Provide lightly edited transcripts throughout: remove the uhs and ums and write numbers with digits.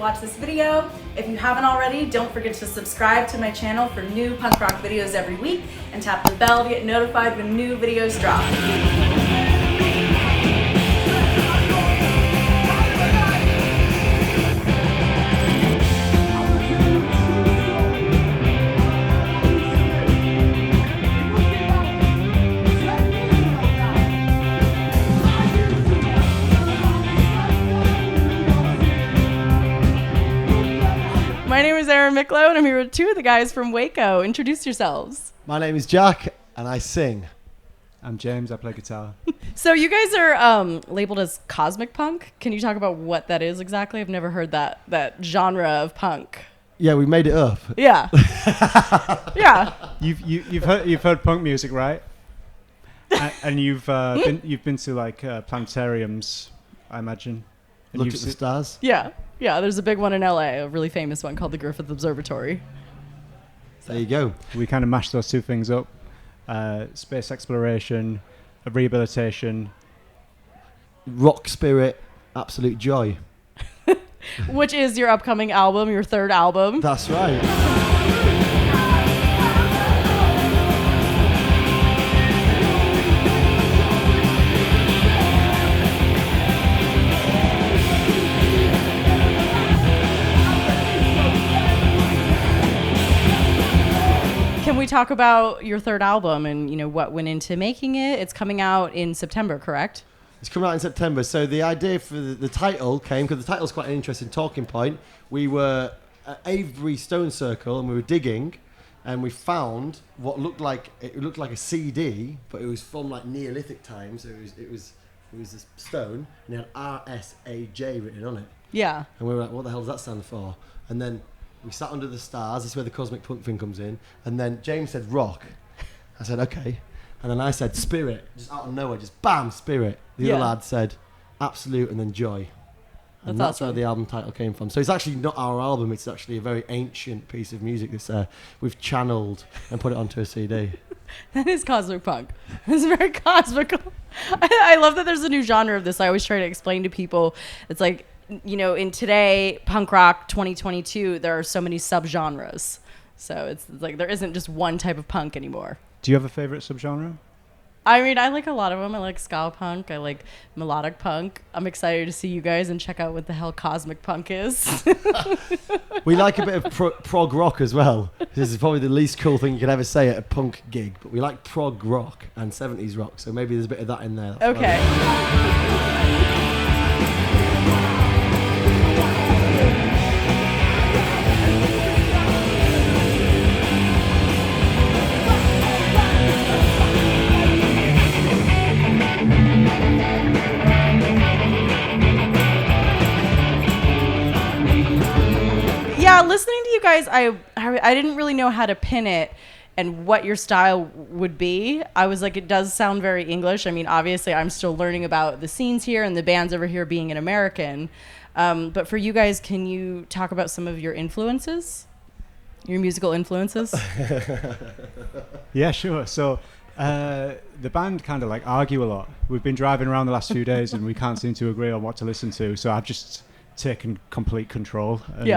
watch this video. If you haven't already, don't forget to subscribe to my channel for new punk rock videos every week and tap the bell to get notified when new videos drop. My name is Erin Micklow, and I'm here with two of the guys from Waco. Introduce yourselves. My name is Jack, and I sing. I'm James, I play guitar. So you guys are labeled as cosmic punk. Can you talk about what that is exactly? I've never heard that genre of punk. Yeah, we made it up. Yeah. Yeah. You've heard punk music, right? and you've been to like planetariums, I imagine. And Looked at the stars. Yeah. Yeah, there's a big one in LA, a really famous one called the Griffith Observatory. There you go. We kind of mashed those two things up. Space exploration, rehabilitation. Rock spirit, absolute joy. Which is your upcoming album, your third album. That's right. Can we talk about your third album and, what went into making it? It's coming out in September, correct? It's coming out in September. So the idea for the title came, because the title's quite an interesting talking point. We were at Avebury Stone Circle and we were digging, and we found what looked like a CD, but it was from like Neolithic times. So it was a stone, and it had RSAJ written on it. Yeah. And we were like, what the hell does that stand for? And then we sat under the stars. This is where the cosmic punk thing comes in. And then James said rock. I said, okay. And then I said spirit. Just out of nowhere, just bam, spirit. The other lad said absolute and then joy. And that's where the album title came from. So it's actually not our album. It's actually a very ancient piece of music that we've channeled and put it onto a CD. That is cosmic punk. It's very cosmical. I love that there's a new genre of this. I always try to explain to people. It's like, in today, punk rock 2022, there are so many subgenres. So it's like there isn't just one type of punk anymore. Do you have a favorite subgenre? I mean, I like a lot of them. I like ska punk. I like melodic punk. I'm excited to see you guys and check out what the hell cosmic punk is. We like a bit of prog rock as well. This is probably the least cool thing you could ever say at a punk gig. But we like prog rock and 70s rock. So maybe there's a bit of that in there. That's Okay. Yeah, listening to you guys, I didn't really know how to pin it and what your style would be. I was like, it does sound very English. I mean, obviously, I'm still learning about the scenes here and the bands over here being an American. But for you guys, can you talk about some of your influences? Your musical influences? Yeah, sure. So the band kind of like argue a lot. We've been driving around the last few days and we can't seem to agree on what to listen to. So I've just taken complete control and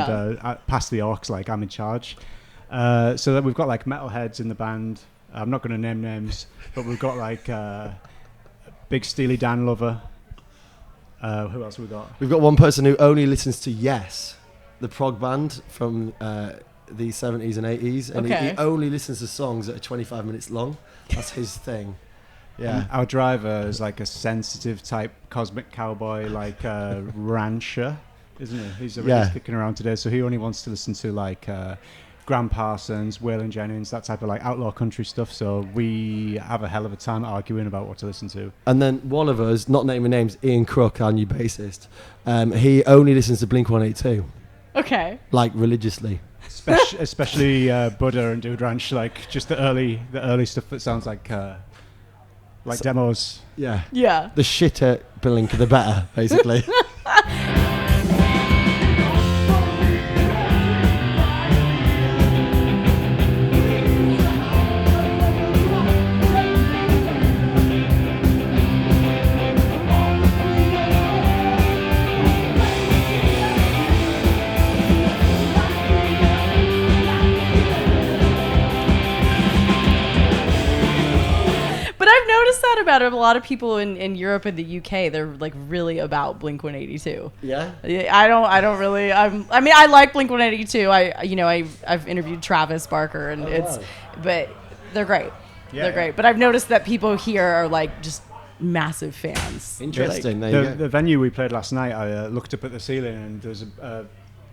passed the orcs like I'm in charge. So that we've got like metalheads in the band. I'm not going to name names, but we've got like big Steely Dan lover. Who else have we got? We've got one person who only listens to Yes, the prog band from the 70s and 80s, and he only listens to songs that are 25 minutes long. That's his thing. Yeah. And our driver is like a sensitive type cosmic cowboy, like rancher, isn't he? He's already kicking around today, so he only wants to listen to like Graham Parsons, Waylon Jennings, that type of like outlaw country stuff. So we have a hell of a time arguing about what to listen to. And then one of us, not naming names, Ian Crook, our new bassist, he only listens to Blink-182. Okay. Like religiously. Especially Buddha and Dude Ranch, like just the early stuff that sounds like demos. Yeah. Yeah. The shitter Blink, the better, basically. about it, a lot of people in Europe and the UK, they're like really about Blink-182. Yeah. I don't really. I mean, I like Blink-182. I've interviewed Travis Barker, and but they're great. Yeah, they're great. But I've noticed that people here are like just massive fans. Interesting. Like, there you go. The venue we played last night, I looked up at the ceiling and there was a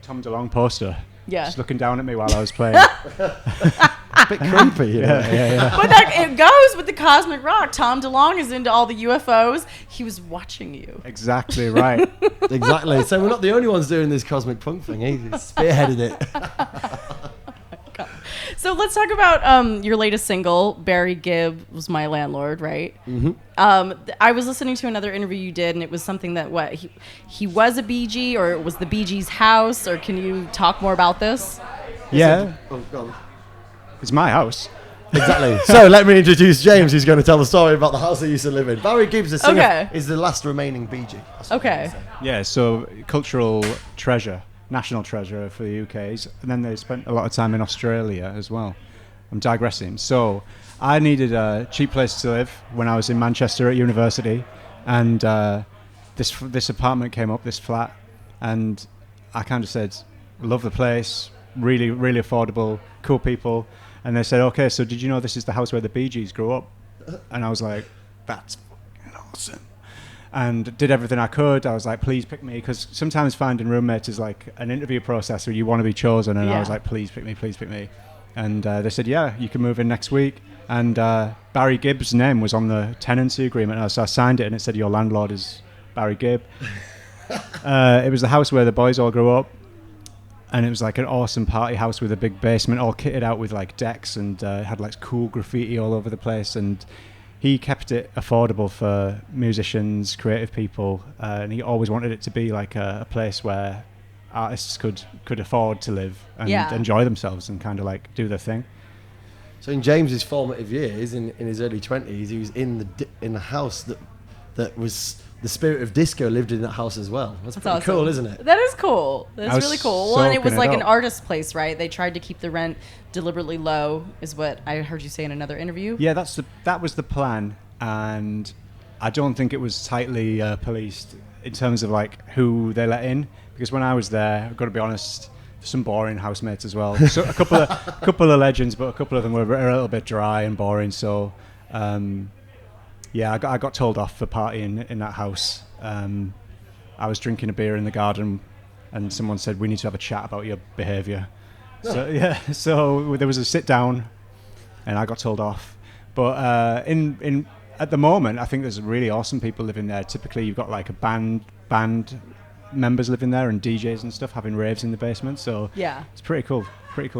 Tom DeLonge poster. Yeah. Just looking down at me while I was playing. A bit creepy. You know? yeah. But that it goes with the cosmic rock. Tom DeLonge is into all the UFOs. He was watching you. Exactly right. Exactly. So we're not the only ones doing this cosmic punk thing. He spearheaded it. So let's talk about your latest single, Barry Gibb Was My Landlord, right? Mm-hmm. I was listening to another interview you did, and it was something that, he was a Bee Gee, or it was the Bee Gees' house, or can you talk more about this? Yeah. Oh, go on. It's my house. Exactly. So let me introduce James, who's going to tell the story about the house he used to live in. Barry Gibbs, the singer, Okay. is the last remaining Bee Gee. That's what Okay. I'm gonna say. Yeah, so cultural treasure, national treasure for the UK's. And then they spent a lot of time in Australia as well. I'm digressing. So I needed a cheap place to live when I was in Manchester at university. And this apartment came up, this flat. And I kind of said, love the place, really, really affordable, cool people. And they said, okay, so did you know this is the house where the Bee Gees grew up? And I was like, that's fucking awesome. And did everything I could. I was like, please pick me. Because sometimes finding roommates is like an interview process where you want to be chosen. And I was like, please pick me, please pick me. And they said, yeah, you can move in next week. And Barry Gibb's name was on the tenancy agreement. So I signed it and it said, your landlord is Barry Gibb. It was the house where the boys all grew up. And it was like an awesome party house with a big basement, all kitted out with like decks, and had like cool graffiti all over the place. And he kept it affordable for musicians, creative people, and he always wanted it to be like a place where artists could afford to live and enjoy themselves and kind of like do their thing. So in James's formative years, in his early 20s, he was in the house that was the spirit of disco lived in that house as well. That's pretty awesome. cool, isn't it? That is cool. That's really cool. Well, and it was like an up. artist place, right? They tried to keep the rent deliberately low, is what I heard you say in another interview. Yeah, that was the plan, and I don't think it was tightly policed in terms of like who they let in. Because when I was there, I've got to be honest, some boring housemates as well. So a couple of legends, but a couple of them were a little bit dry and boring. So. Yeah, I got told off for partying in that house. I was drinking a beer in the garden, and someone said, we need to have a chat about your behaviour. Oh. So there was a sit down, and I got told off. But at the moment, I think there's really awesome people living there. Typically, you've got like a band members living there and DJs and stuff having raves in the basement. So Yeah. it's pretty cool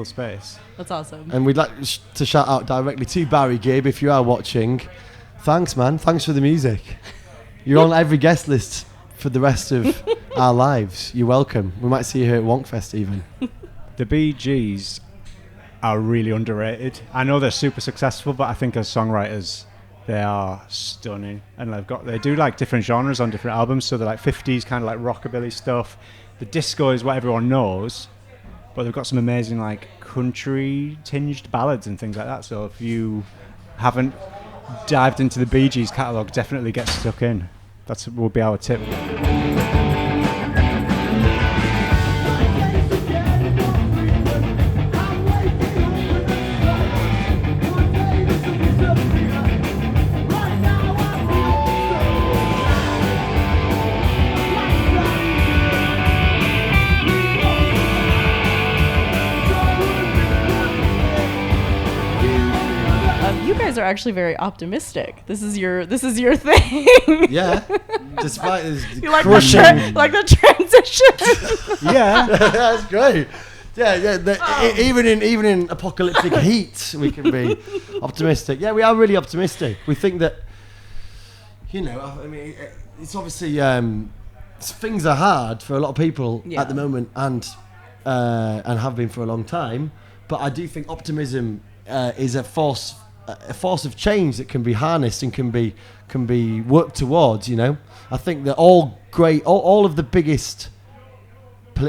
space. That's awesome. And we'd like to shout out directly to Barry Gibb, if you are watching. Thanks, man. Thanks for the music. You're on every guest list for the rest of our lives. You're welcome. We might see you here at Wonk Fest even. The Bee Gees are really underrated. I know they're super successful, but I think as songwriters, they are stunning. And they do like different genres on different albums. So they're like 50s kind of like rockabilly stuff. The disco is what everyone knows, but they've got some amazing like country tinged ballads and things like that. So if you haven't dived into the Bee Gees catalogue, definitely get stuck in. That would be our tip. You guys are actually very optimistic. This is your thing. Yeah. Despite this You like crushing... the transition. Yeah. That's great. Yeah. Even in apocalyptic heat, we can be optimistic. Yeah, we are really optimistic. We think that, I mean, it's obviously things are hard for a lot of people at the moment, and have been for a long time. But I do think optimism is a force of change that can be harnessed and can be worked towards. I think that all of the biggest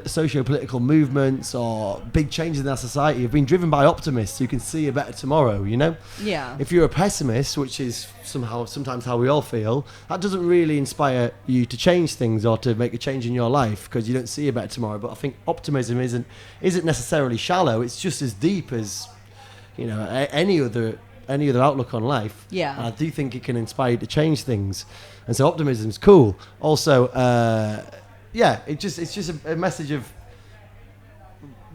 socio-political movements or big changes in our society have been driven by optimists who can see a better tomorrow, you know? Yeah. If you're a pessimist, which is sometimes how we all feel, that doesn't really inspire you to change things or to make a change in your life because you don't see a better tomorrow. But I think optimism isn't necessarily shallow. It's just as deep as, you know, any other outlook on life. Yeah. And I do think it can inspire you to change things. And so optimism's cool. Also, it's just a message of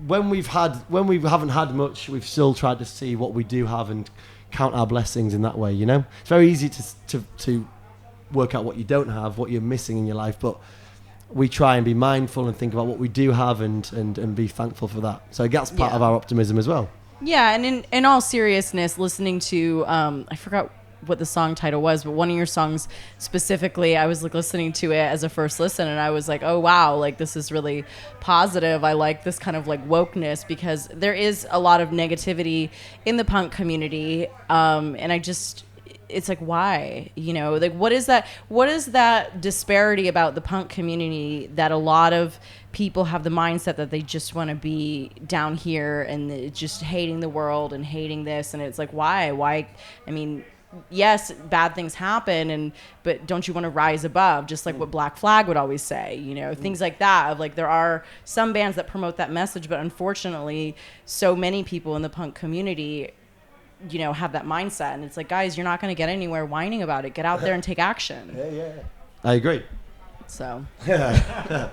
when we haven't had much, we've still tried to see what we do have and count our blessings in that way, you know? It's very easy to work out what you don't have, what you're missing in your life, but we try and be mindful and think about what we do have and be thankful for that. So that's part of our optimism as well. Yeah, and in all seriousness, listening to I forgot what the song title was, but one of your songs specifically, I was like listening to it as a first listen, and I was like, oh wow, like this is really positive. I like this kind of like wokeness, because there is a lot of negativity in the punk community, and it's like, why, you know, like what is that disparity about the punk community that a lot of people have the mindset that they just want to be down here and just hating the world and hating this, and it's like, why? I mean, yes, bad things happen, but don't you want to rise above, just like what Black Flag would always say, you know, things like that, of like there are some bands that promote that message, but unfortunately so many people in the punk community, you know, have that mindset, and it's like, guys, you're not going to get anywhere whining about it. Get out there and take action. Yeah, I agree. So I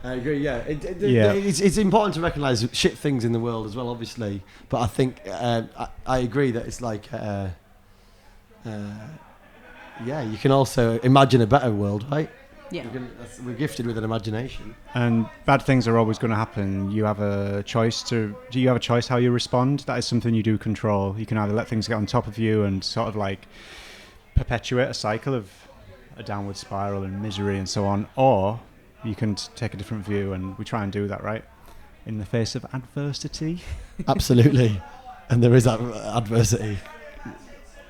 agree. Yeah, it's important to recognize shit things in the world as well, obviously. But I think I agree that it's like, you can also imagine a better world, right? Yeah, we're gifted with an imagination, and bad things are always going to happen. You have a choice do you have a choice how you respond? That is something you do control. You can either let things get on top of you and sort of like perpetuate a cycle of a downward spiral and misery and so on, or you can take a different view, and we try and do that, right, in the face of adversity. Absolutely. And there is adversity.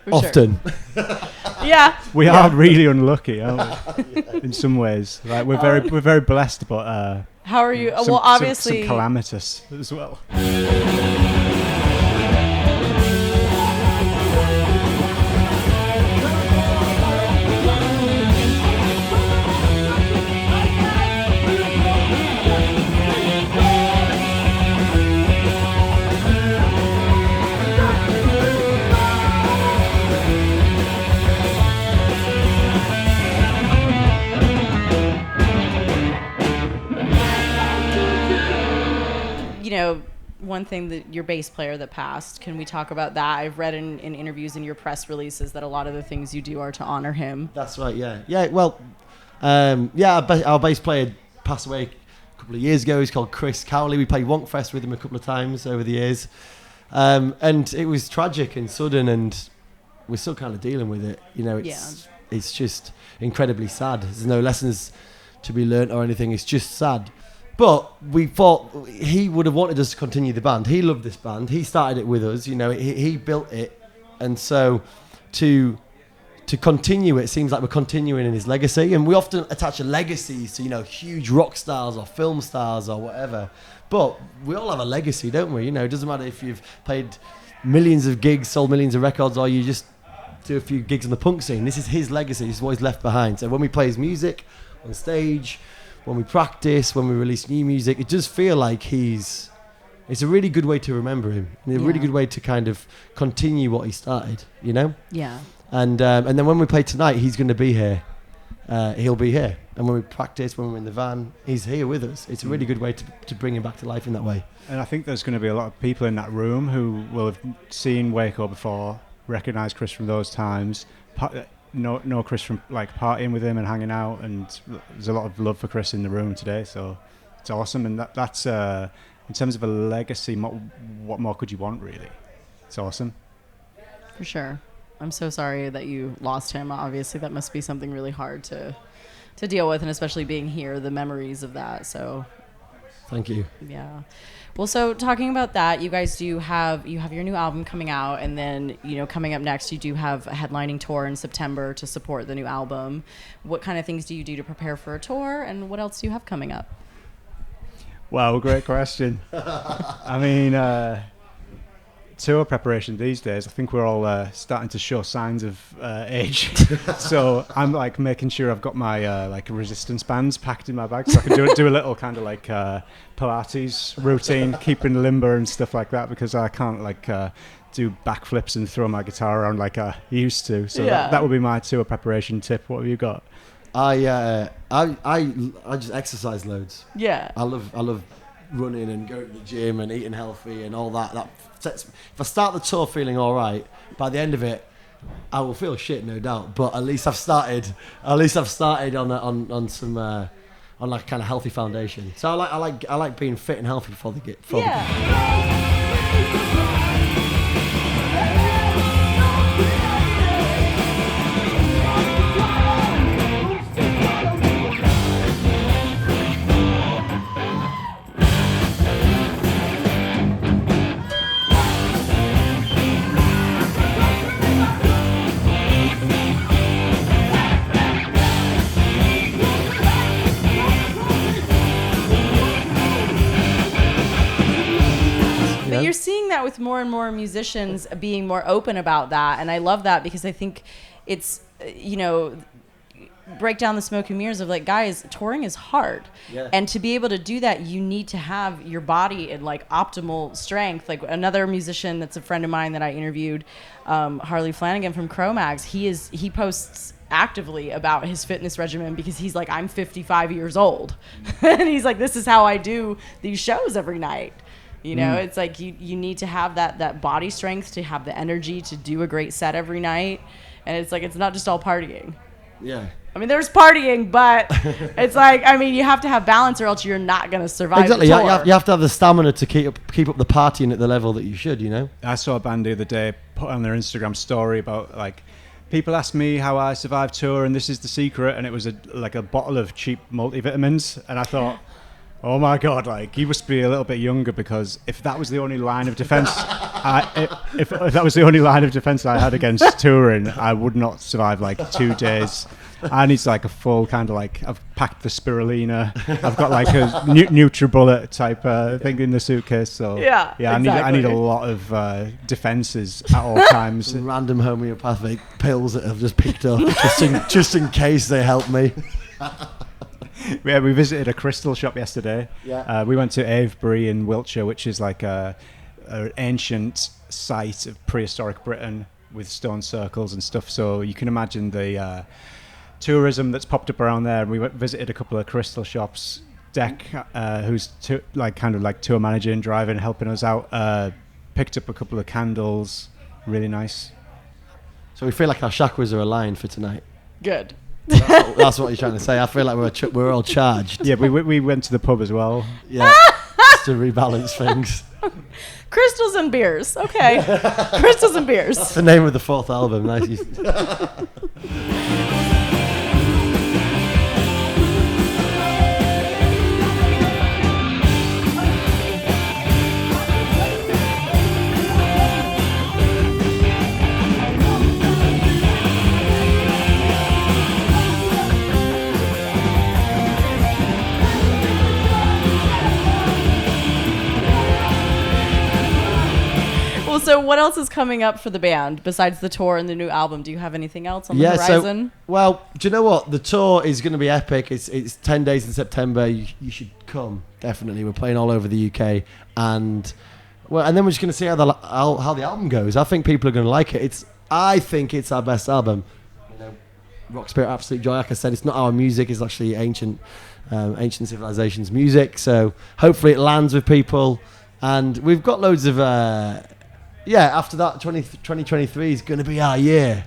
For often. Sure. Yeah. We are really unlucky, aren't we? In some ways. Like we're very blessed, but how are you? Some, well, obviously some calamitous as well. One thing that your bass player that passed, can we talk about that? I've read in interviews and your press releases that a lot of the things you do are to honor him. That's right. Yeah. Well, our bass player passed away a couple of years ago. He's called Chris Cowley. We played Wonk Fest with him a couple of times over the years, and it was tragic and sudden, and we're still kind of dealing with it. You know, it's just incredibly sad. There's no lessons to be learnt or anything. It's just sad. But we thought he would have wanted us to continue the band. He loved this band. He started it with us. You know, he built it, and so to continue it seems like we're continuing in his legacy. And we often attach a legacy to, you know, huge rock stars or film stars or whatever. But we all have a legacy, don't we? You know, it doesn't matter if you've played millions of gigs, sold millions of records, or you just do a few gigs on the punk scene. This is his legacy. This is what he's left behind. So when we play his music on stage, when we practice, when we release new music, it does feel like it's a really good way to remember him, and a really good way to kind of continue what he started, you know? Yeah. And then when we play tonight, he's going to be here. He'll be here. And when we practice, when we're in the van, he's here with us. It's a really good way to bring him back to life in that way. And I think there's going to be a lot of people in that room who will have seen Waco before, recognise Chris from those times, know Chris from like partying with him and hanging out, and there's a lot of love for Chris in the room today, so it's awesome. And that's in terms of a legacy, what more could you want, really? It's awesome. For sure. I'm so sorry that you lost him. Obviously that must be something really hard to deal with, and especially being here, the memories of that. So thank you. Yeah. Well, so talking about that, you guys have your new album coming out, and then, you know, coming up next, you do have a headlining tour in September to support the new album. What kind of things do you do to prepare for a tour, and what else do you have coming up? Wow, great question. I mean, tour preparation these days, I think we're all starting to show signs of age. So I'm like making sure I've got my like resistance bands packed in my bag, so I can do a little kind of like Pilates routine, keeping limber and stuff like that, because I can't like do backflips and throw my guitar around like I used to. So that would be my tour preparation tip. What have you got? I just exercise loads. Yeah. I love running and going to the gym and eating healthy and all that. If I start the tour feeling all right, by the end of it, I will feel shit, no doubt. But at least I've started. On some on like kind of healthy foundation. So I like being fit and healthy before the gig. But you're seeing that with more and more musicians being more open about that. And I love that, because I think it's, break down the smoke and mirrors of like, guys, touring is hard. Yeah. And to be able to do that, you need to have your body in like optimal strength. Like another musician that's a friend of mine that I interviewed, Harley Flanagan from Cro-Mags, he posts actively about his fitness regimen, because he's like, I'm 55 years old. And he's like, this is how I do these shows every night. It's like you need to have that body strength to have the energy to do a great set every night. And it's like, it's not just all partying. Yeah. I mean, there's partying, but it's like, I mean, you have to have balance, or else you're not going to survive. Exactly. The tour. You have to have the stamina to keep up the partying at the level that you should, I saw a band the other day put on their Instagram story about like, people ask me how I survive tour, and this is the secret, and it was like a bottle of cheap multivitamins, and I thought, oh my God, like, you must be a little bit younger, because if that was the only line of defense, if that was the only line of defense I had against touring, I would not survive like 2 days. I need like a full kind of like, I've packed the spirulina, I've got like a NutriBullet type thing in the suitcase. So yeah, exactly. I need a lot of defenses at all times. Some random homeopathic pills that I've just picked up just in case they help me. Yeah, we visited a crystal shop yesterday. Yeah. We went to Avebury in Wiltshire, which is like an ancient site of prehistoric Britain with stone circles and stuff. So you can imagine the tourism that's popped up around there. We visited a couple of crystal shops. Deck, who's kind of like tour manager and driving, helping us out, picked up a couple of candles. Really nice. So we feel like our chakras are aligned for tonight. Good. That's what you're trying to say. I feel like we're all charged. Yeah, we went to the pub as well. Yeah, just to rebalance things. Crystals and beers. Okay. Crystals and beers. That's the name of the fourth album. Nice. So what else is coming up for the band besides the tour and the new album? Do you have anything else on the horizon? Well, do you know what? The tour is going to be epic. It's 10 days in September. You should come, definitely. We're playing all over the UK. And then we're just going to see how the album goes. I think people are going to like it. I think it's our best album. Rock Spirit, Absolute Joy. Like I said, it's not our music. It's actually ancient civilizations music. So hopefully it lands with people. And we've got loads of... after that, 2023 is going to be our year.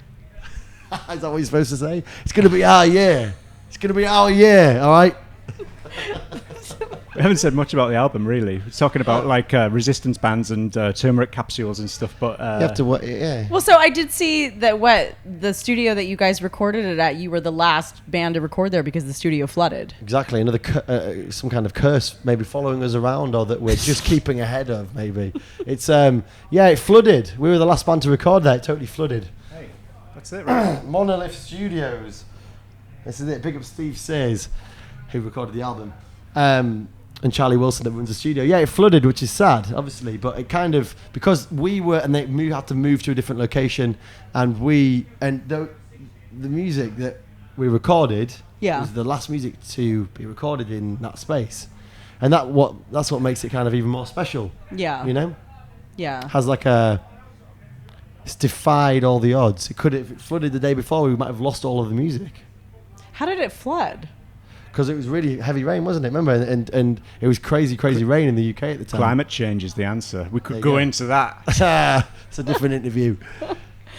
Is that what you're supposed to say? It's going to be our year. It's going to be our year, all right? We haven't said much about the album, really. We're talking about like resistance bands and turmeric capsules and stuff, but... you have to, yeah. Well, so I did see that the studio that you guys recorded it at, you were the last band to record there because the studio flooded. Exactly. Another some kind of curse maybe following us around, or that we're just keeping ahead of, maybe. It's, it flooded. We were the last band to record there. It totally flooded. Hey, that's it, right? Monolith Studios. This is it. Big up Steve Sayers, who recorded the album. and Charlie Wilson that runs the studio. Yeah, it flooded, which is sad, obviously, but it kind of, because we were, and they had to move to a different location, and the music that we recorded was the last music to be recorded in that space, and that's what makes it kind of even more special. Yeah. You know? Yeah. Has like it's defied all the odds. If it flooded the day before, we might have lost all of the music. How did it flood? Because it was really heavy rain, wasn't it? Remember? And it was crazy rain in the UK at the time. Climate change is the answer. We could go into that. It's a different interview.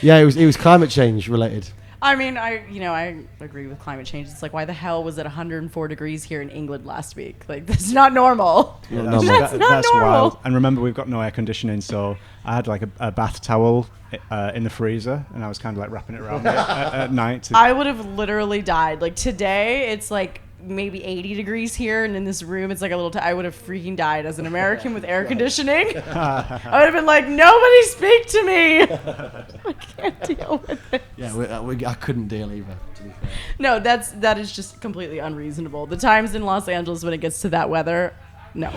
Yeah, it was climate change related. I mean, I agree with climate change. It's like, why the hell was it 104 degrees here in England last week? Like, that's not normal. Yeah, that's not normal. Wild. And remember, we've got no air conditioning, so I had like a bath towel in the freezer, and I was kind of like wrapping it around me at night. I would have literally died. Like, today, it's like maybe 80 degrees here, and in this room it's like a little I would have freaking died as an American with air conditioning. I would have been like, nobody speak to me. I can't deal with it. Yeah, I couldn't deal either, to be fair. No, that is just completely unreasonable. The times in Los Angeles when it gets to that weather, no.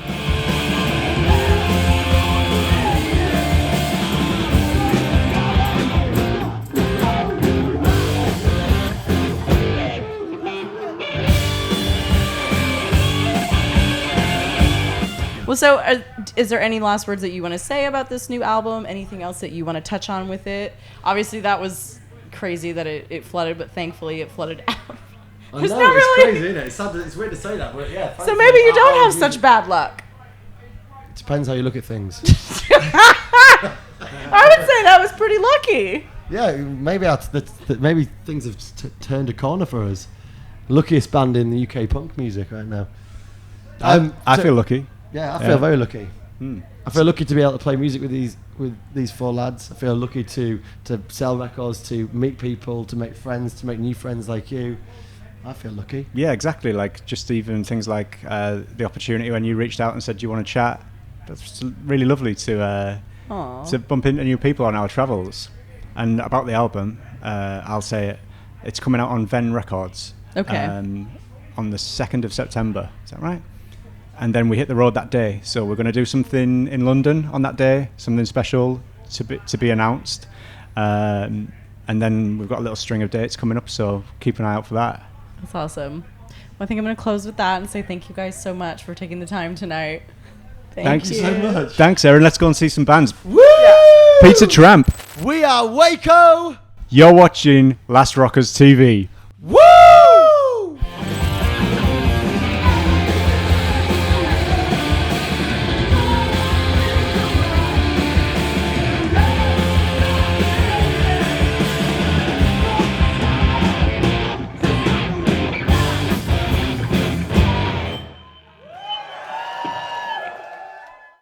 Well, so is there any last words that you want to say about this new album? Anything else that you want to touch on with it? Obviously, that was crazy that it flooded, but thankfully it flooded out. I know, it's crazy, isn't it? It's sad it's weird to say that, but yeah. So maybe you don't have such bad luck. It depends how you look at things. I would say that was pretty lucky. Yeah, maybe maybe things have turned a corner for us. Luckiest band in the UK punk music right now. I feel lucky. Yeah, I feel very lucky. Mm. I feel lucky to be able to play music with these four lads. I feel lucky to sell records, to meet people, to make friends, to make new friends like you. I feel lucky. Yeah, exactly. Like just even things like the opportunity when you reached out and said, "Do you want to chat?" That's really lovely to bump into new people on our travels. And about the album, I'll say it's coming out on Ven Records. Okay. On the 2nd of September. Is that right? And then we hit the road that day. So we're going to do something in London on that day, something special to be announced. And then we've got a little string of dates coming up, so keep an eye out for that. That's awesome. Well, I think I'm going to close with that and say thank you guys so much for taking the time tonight. Thank you so much. Thanks, Erin. Let's go and see some bands. Woo! Pizza Tramp. We are Waco. You're watching Last Rockers TV.